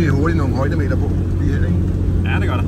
rimelig hurtigt nogle højdemeter på lige her, ikke? Ja, det gør der.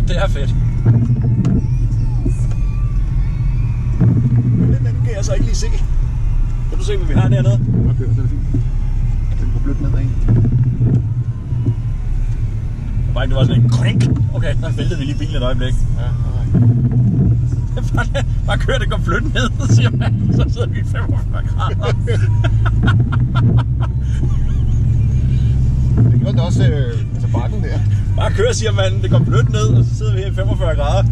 Det er fedt. Men den kan jeg så ikke lige se. Kan du se, hvad vi har dernede? Okay, det er fint. Den går blødt nedad. Det var sådan en krink. Okay, der væltede vi lige bilen et øjeblik. Ja, okay. Bare kører, det går blødt ned, siger man. Så sidder vi i 45 grader. Det gjorde det også altså bakken der. Bare kør, siger man. Det går blødt ned, og så sidder vi her i 45 grader.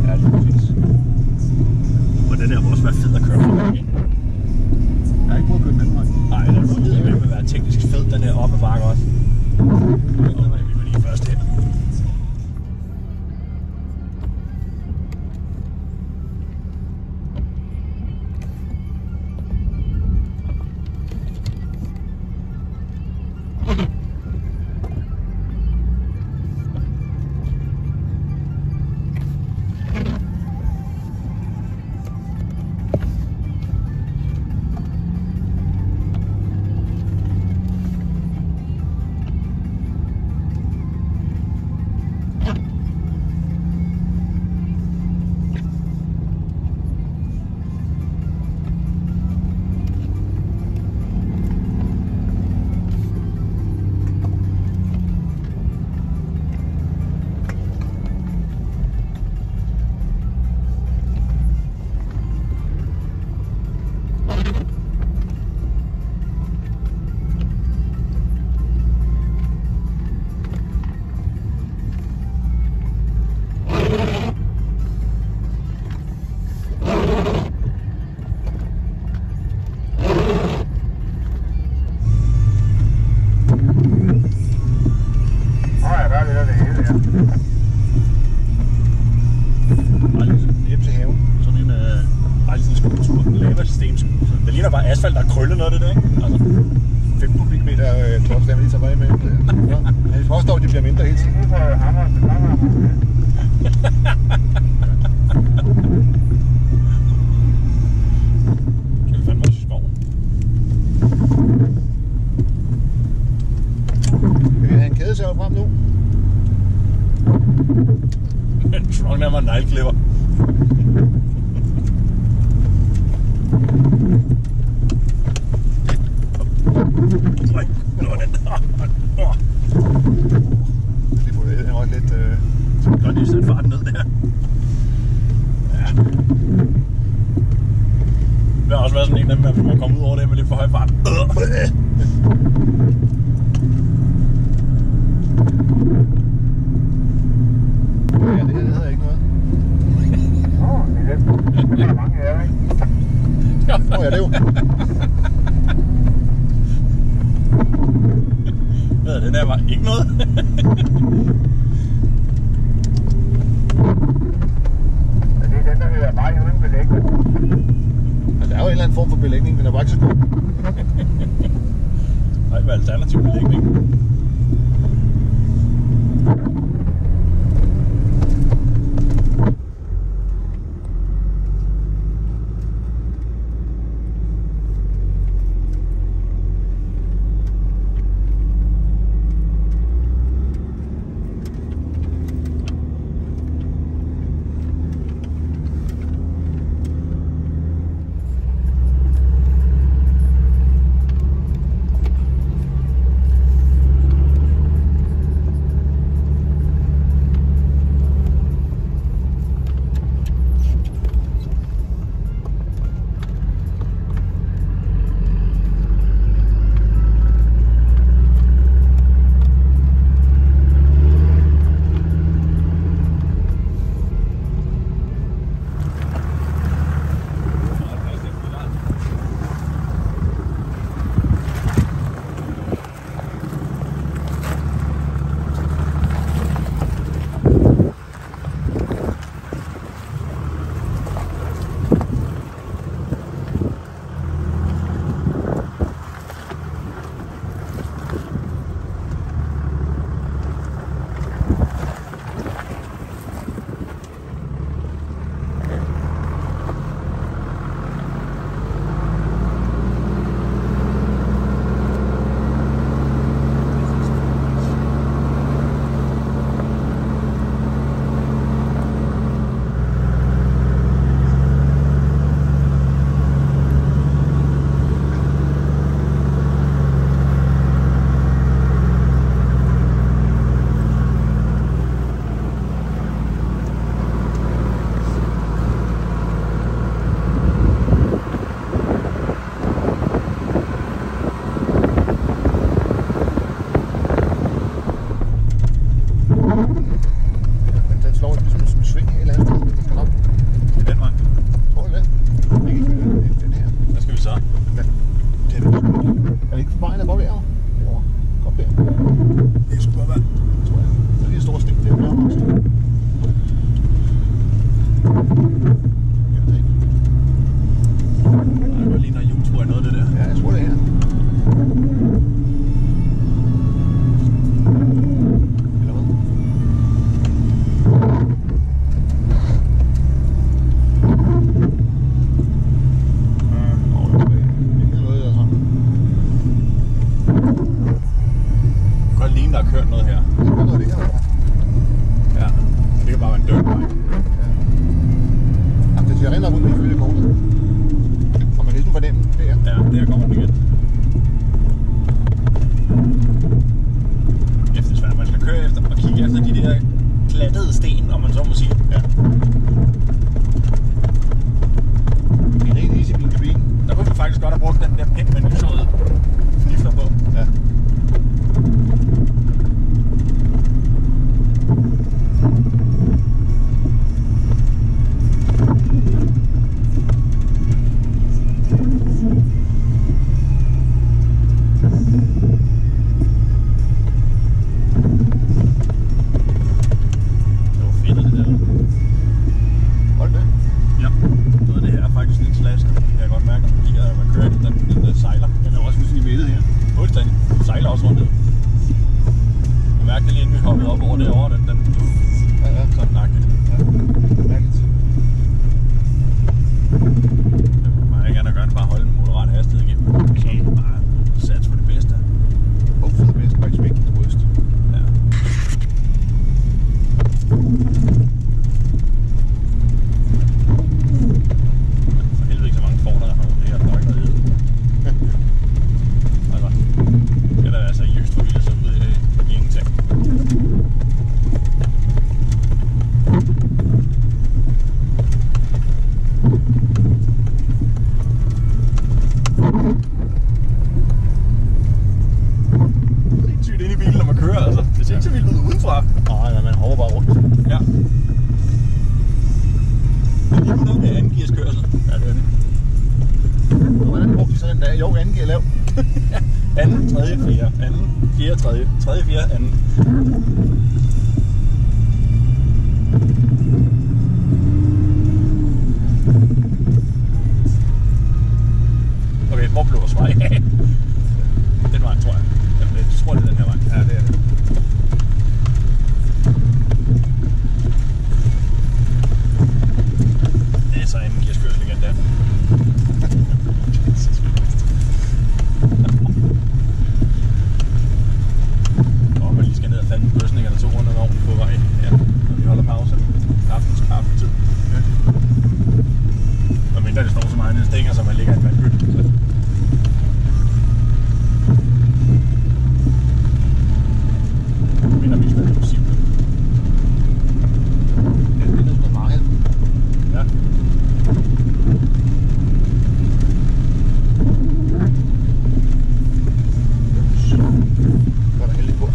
Ja, lige præcis. Og den her må også være fed at køre på. Jeg har ikke prøvet at køre den anden vej. Nej, den må vide, at den vil være teknisk fed, den her oppe bakke også. Vi var lige først her. stenskue. Det ligner bare asfalt, der er krøllet noget af det der, ikke? Altså. 5 kubikmeter klods, der man lige tager vej med. Ja, vi påstår, at de bliver mindre hele tiden. Kan vi fandme også i skoven? Vil vi have en kædesav frem nu? En trunk der var en negleklipper. Det burde også lidt... Så kan godt lige sætte farten ned der. Ja. Det har også været sådan en af dem, at man kommer ud over det med lidt for høj fart. Ja, det her hedder ikke noget. Det er mange af jer, ikke? Ja, det er jo. Den der var ikke noget. Det er den, der hedder vej uden belægning. Ja, der er jo en eller anden form for belægning, den er bare ikke så god. Nej, hvad alternativ belægning? Ja, noget af det her er faktisk lidt slasker, kan jeg godt mærke. bare holde en moderat hastighed igennem. Så bare sats på det bedste. Hope for the best, but expect the worst. Ja. For helvede ikke så mange får, der har det her. Der er ikke noget æde. Altså, det er da være seriøst forvildet sig ud i ingenting. Sindssygt inde i bilen, når man kører, altså. Det ser ikke så vildt ud udenfra. Nej, man hopper bare rundt. Ja. Det er lige noget med anden gears kørsel. Ja, det er det. Hvordan brugte de så den dag? Jo, anden gear lav. Anden, tredje, fjerde. Anden, fjerde, tredje. Tredje, fjerde, anden. Okay, hvor blev vores vej af? Den vej, tror jeg. Jeg tror, det er den her vej. Ja, det er det. Det er så anden gearskørsel igen der. Og man lige skal ned og fande løsningerne 200 år på vej. Ja, når vi holder pause. Kaffetid. Ja. Og mindre det står så meget nede stænger, så man ligger i et vandpyt. Minder vi stadig musik. Ja, det er noget meget. Ja. Så er der heldig på.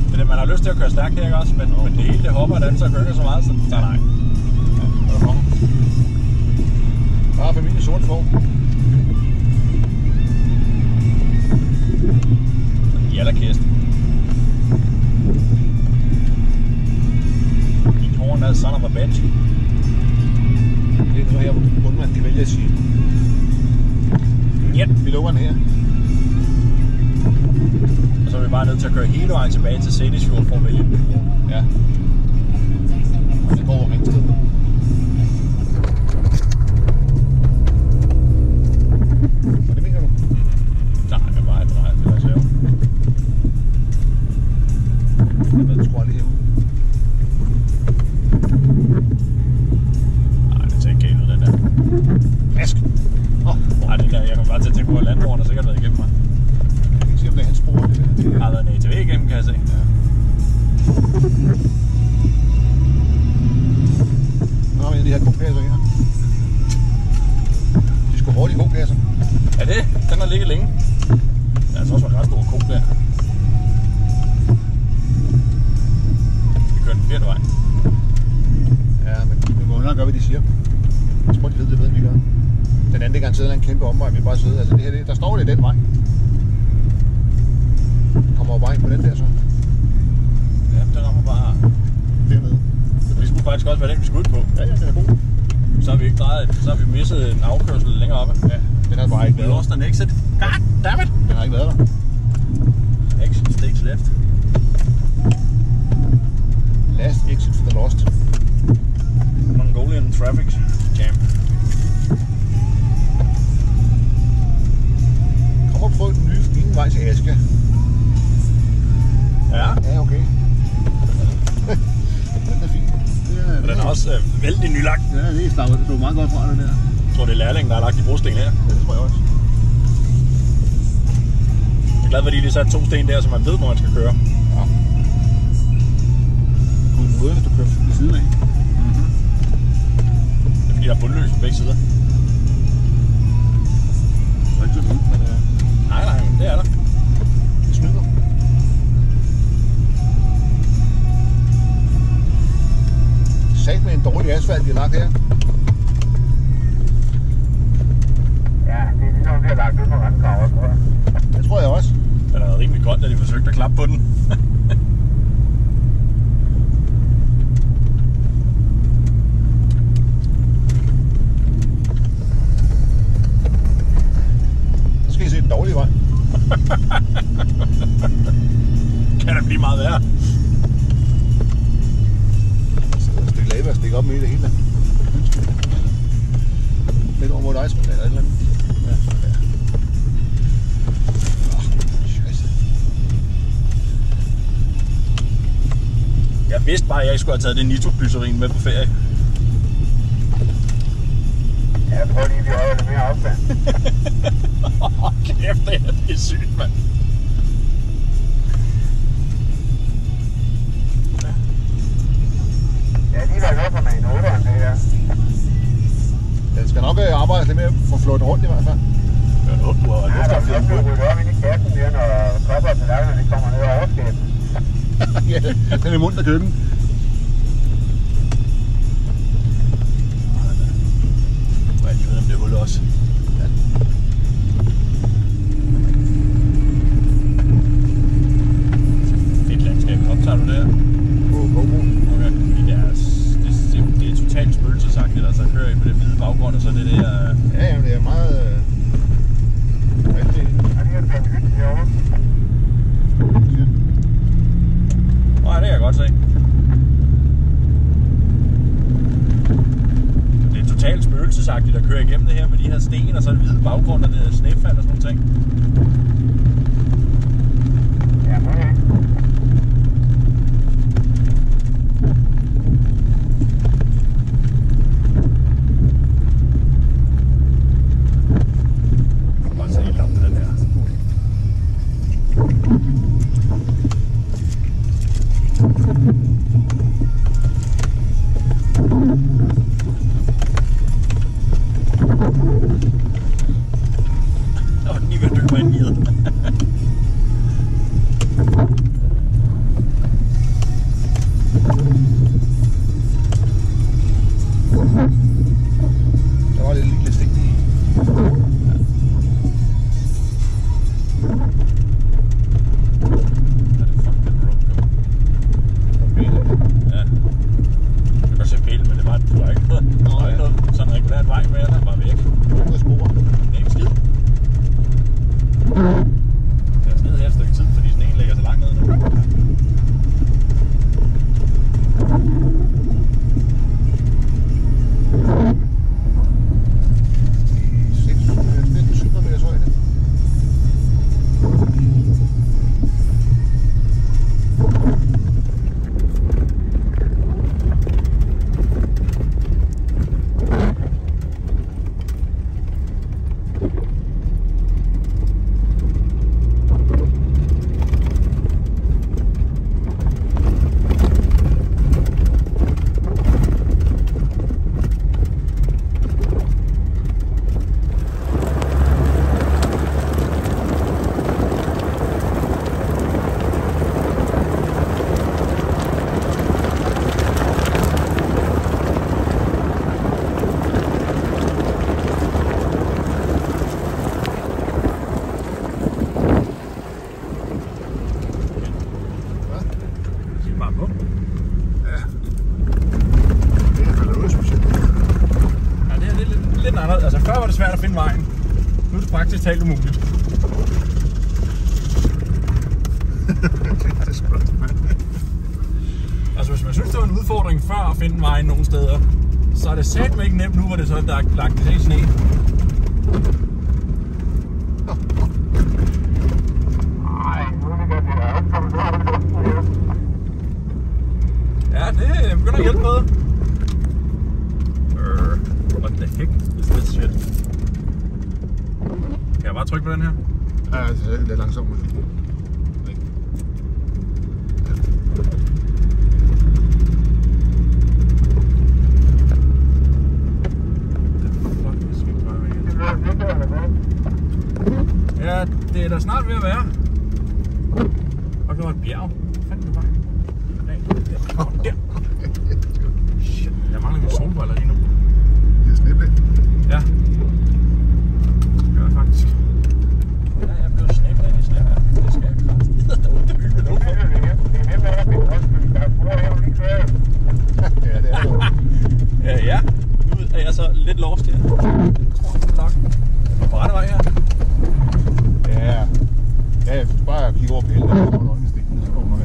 Det er det, man har lyst til at køre stærkt her, ikke også? Men det hele det hopper og danser og gynger så meget, så nej. Ja, bare familie sort form. I allerkæsten. Din horn er son of a bitch. Det er noget her, hvor bundmanden kan vælge at sige. Ja. Vi lukker den her. Og så er vi bare nødt til at køre hele vejen tilbage til Sædisfjord for at vælge den. Ja. Og det går over Ringsted. Og det mener du? Nej, jeg er bare drejet til reserve. Jeg ved, du skruer lige herude. Nej, det ser ikke galt ud, den der. Ask! Nej, det der, jeg kommer bare til at tænke på, at landbrugen har sikkert været igennem mig. Jeg kan ikke se, om det er hans spor. Der har været en ATV igennem, kan jeg se. Ja. Nu har vi de her kokasser her. De skulle hurtige kokasser. Er det? Den har ligget længe. Det er altså også en ret stor ko der. Vi kører den forkerte vej. Ja, men vi må nok gøre, hvad de siger. Jeg tror, de ved, det ved, vi gør. Den anden, det garanteret en kæmpe omvej, vi bare sidder. Altså det her, der står det den vej. Kommer bare ind på den der så. Ja, den rammer bare Dernede. Det skulle faktisk også være den, vi skulle ud på. Ja, den er god. Så har vi ikke drejet, så har vi misset en afkørsel længere oppe. Ja, den har bare ikke We været lost an exit. God damn it! der. Den har ikke været der. Exit stakes left. Last exit for the lost. Mongolian traffic jam. Kom og prøv den nye fine vej til Aske. Ja, Ja, okay. Den er fin. og den er også vældig nylagt. Ja, det er slaget. Det så meget godt fra det der. Jeg tror, det er lærlingen, der har lagt de brosten her. Ja, det tror jeg også. Jeg er glad for, at de lige satte 2 sten der, så man ved, hvor man skal køre. Ja. Gud, den måde, hvis du kører ved siden af. Det er fordi, der er bundløs på begge sider. Det er ikke sådan, men Nej, men det er der. det snyder. Sat med en dårlig asfalt, de har lagt her. Ja, det er ligesom, vi har lagt ud på randgraver, tror jeg. Det tror jeg også. Den er rimelig godt, da de forsøgte at klappe på den. Så skal I se den dårlige vej. Kan det blive meget værre? Jeg vidste bare, at jeg ikke skulle have taget det nitroglycerin med på ferie. Jeg tror lige, vi holder lidt mere afstand. Kæft, det er sygt, mand. Ja, lige været godt for mig en 8'eren, det her. Den skal nok arbejde lidt med at få flået rundt i hvert fald. Ja, du har Ja, der er nok blevet ryddet op ind i kassen der, når kopper og tallerkenerne kommer ned over overskabet. Ja, den er mundt af køkken. Jeg lige ved, om det er hul også. Ja. Fedt landskab. Optager du det her? På GoPro. Okay. Det er totalt spøgelsesagtigt, altså kører I på det hvide baggrund, og så det der... Ja, jamen, det er meget... rigtig. Og lige er det en hytte herovre. Nej, det kan jeg godt se. Det er totalt spøgelsesagtigt at køre igennem det her med de her sten, og så en hvide baggrund, og det er snefald og sådan nogle ting. Ja, okay. Bare se helt op med den her. Og den lige ved at dykke mig ind i det. Der var lidt stik i. Vej med, der var væk. Det er spor. Det er ikke skid. Jeg er ned her et stykke tid, fordi sneen ligger så langt ned nu. Det er 700 meters højde. Altså før var det svært at finde vejen. Nu er det praktisk talt umuligt. Altså hvis man synes det var en udfordring før at finde vejen nogle steder, så er det satme ikke nemt nu, hvor det så er lagt i sne. Ja, det begynder at hjælpe noget. What the heck is this shit? Kan jeg bare trykke på den her? Ja, det er langsomt. Ja, det er da snart ved at være. Og det var et bjerg. Hvad fanden er det? Der. Shit, jeg mangler mine solbriller lige nu. Det er sneblæ. Ja. Det gør jeg faktisk. Ja, jeg er blevet sneblæ i sne her. Det skal jeg klart. Det er ondt, det bygge med nogen på. Ja, det er det. Ja. Nu er jeg så lidt lost her. Jeg tror, det er nok. Jeg er på rette vej her. Ja, jeg bare kigge over på hele der, og øjnene stikkende, så kommer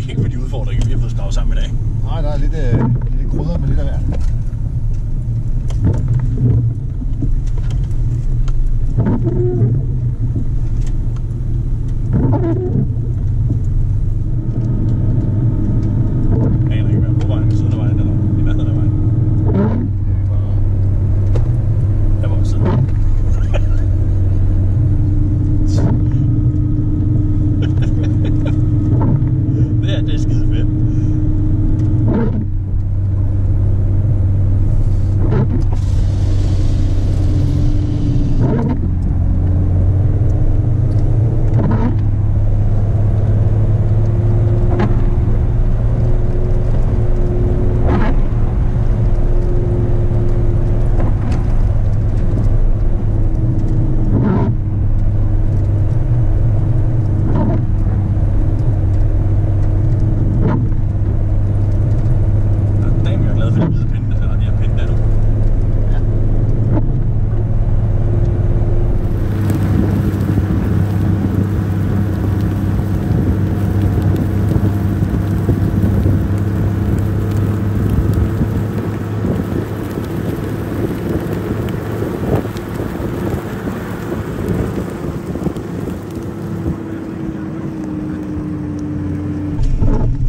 Ikke med de udfordringer, vi har fået skravet sammen i dag. Nej, der er lidt krydder med lidt af hver. Jeg aner ikke, hvad på vejen ved siden af vejen eller i nærheden af vejen. Jeg var ved siden af vejen. Det er skide fedt.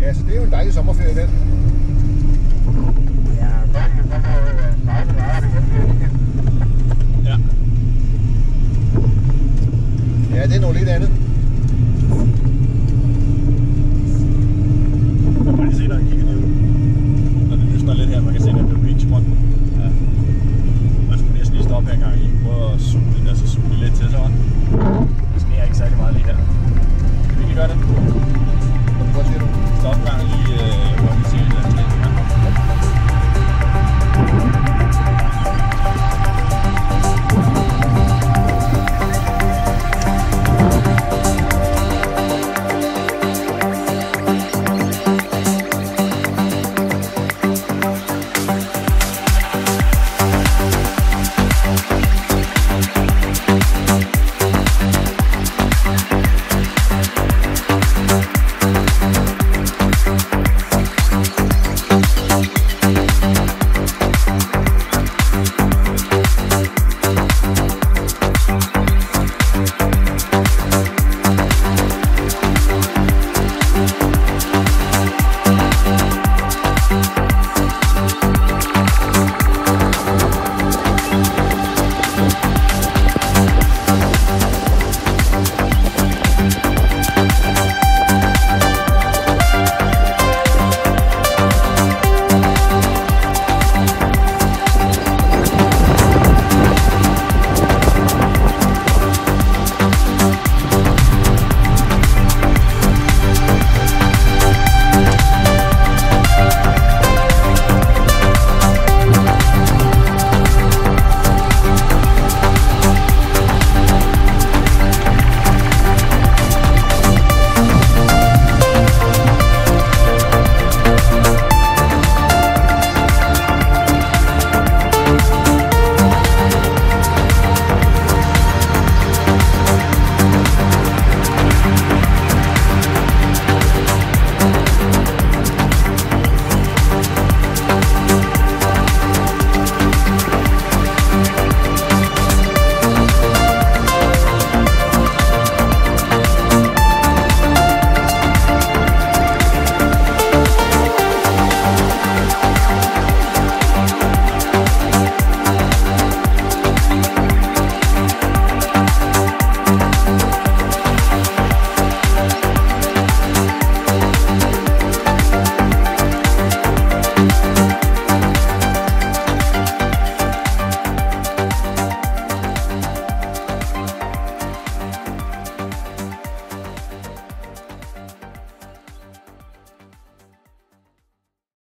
Ja, så det er jo en dejlig sommerferie, den. Ja, børnene så må starte meget det. Ja. Ja, det er noget lidt andet. Man kan lige se, når jeg kigger derud. Når det lysner lidt her, man kan se, at der bliver beachfront. Ja. Man skulle næsten lige stoppe her en gang i. Prøve at zoome lidt til sådan. Der sker ikke særlig meget lige her. Kan vi ikke gøre det?